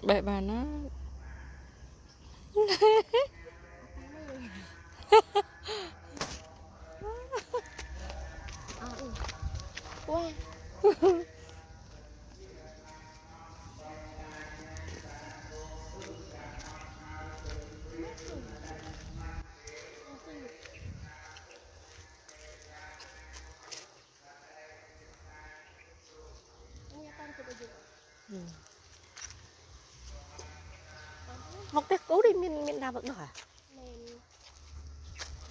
Bậy bà nó. Wow. Học tiếc cố đi miền nào vẫn được à?